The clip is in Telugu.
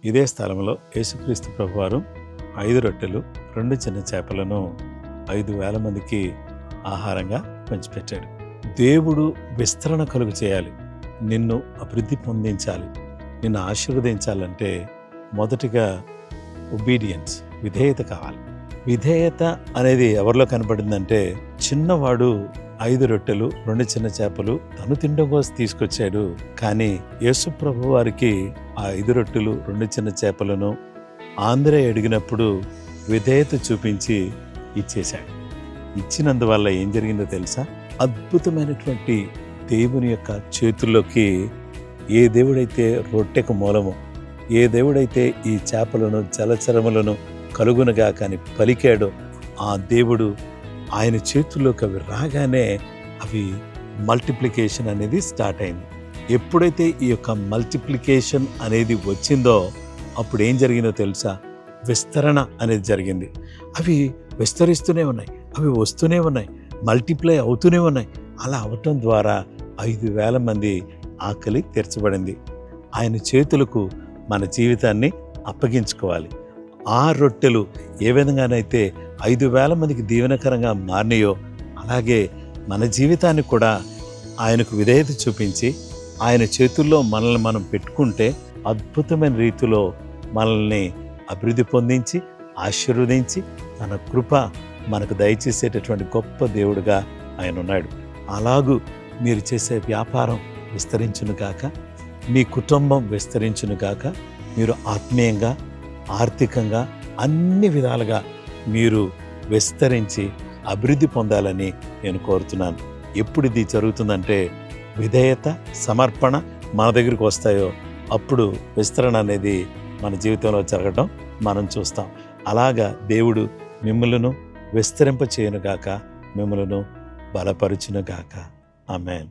ఇదే స్థలంలో యేసుక్రీస్తు ప్రభువారు 5 రొట్టెలు 2 చిన్న చేపలను 5,000 మందికి ఆహారంగా పంచిపెట్టాడు. దేవుడు విస్తరణ కలుగు చేయాలి, నిన్ను అభివృద్ధి పొందించాలి, నిన్ను ఆశీర్వదించాలంటే మొదటిగా ఒబీడియన్స్, విధేయత కావాలి. విధేయత అనేది ఎవరిలో కనపడిందంటే, చిన్నవాడు 5 రొట్టెలు 2 చిన్న చేపలు తను తినడం కోసం తీసుకొచ్చాడు. కానీ యేసు ప్రభు వారికి ఆ 5 రొట్టెలు 2 చిన్న చేపలను ఆంధ్రే అడిగినప్పుడు విధేయత చూపించి ఇచ్చేశాడు. ఇచ్చినందువల్ల ఏం జరిగిందో తెలుసా? అద్భుతమైనటువంటి దేవుని యొక్క చేతుల్లోకి ఏ దేవుడైతే రొట్టెకు మూలము, ఏ దేవుడైతే ఈ చేపలను జలచరములను కలుగునగా కానీ పలికాడో ఆ దేవుడు ఆయన చేతుల్లోకి అవి రాగానే అవి మల్టిప్లికేషన్ అనేది స్టార్ట్ అయింది. ఎప్పుడైతే ఈ యొక్క మల్టిప్లికేషన్ అనేది వచ్చిందో అప్పుడు ఏం జరిగిందో తెలుసా? విస్తరణ అనేది జరిగింది. అవి విస్తరిస్తూనే ఉన్నాయి, అవి వస్తూనే ఉన్నాయి, మల్టిప్లై అవుతూనే ఉన్నాయి. అలా అవటం ద్వారా 5,000 మంది ఆకలి తీర్చబడింది. ఆయన చేతులకు మన జీవితాన్ని అప్పగించుకోవాలి. ఆ రొట్టెలు ఏ విధంగానైతే 5,000 మందికి దీవెనకరంగా మారినాయో అలాగే మన జీవితాన్ని కూడా ఆయనకు విధేయత చూపించి ఆయన చేతుల్లో మనల్ని మనం పెట్టుకుంటే అద్భుతమైన రీతిలో మనల్ని అభివృద్ధి పొందించి ఆశీర్వదించి తన కృప మనకు దయచేసేటటువంటి గొప్ప దేవుడుగా ఆయన ఉన్నాడు. అలాగూ మీరు చేసే వ్యాపారం విస్తరించును గాక, మీ కుటుంబం విస్తరించును గాక, మీరు ఆత్మీయంగా ఆర్థికంగా అన్ని విధాలుగా మీరు విస్తరించి అభివృద్ధి పొందాలని నేను కోరుతున్నాను. ఎప్పుడు ఇది జరుగుతుందంటే విధేయత సమర్పణ మన దగ్గరికి వస్తాయో అప్పుడు విస్తరణ అనేది మన జీవితంలో జరగడం మనం చూస్తాం. అలాగా దేవుడు మిమ్మలను విస్తరింప చేయునుగాక, మిమ్మలను బలపరుచునుగాక. ఆమేన్.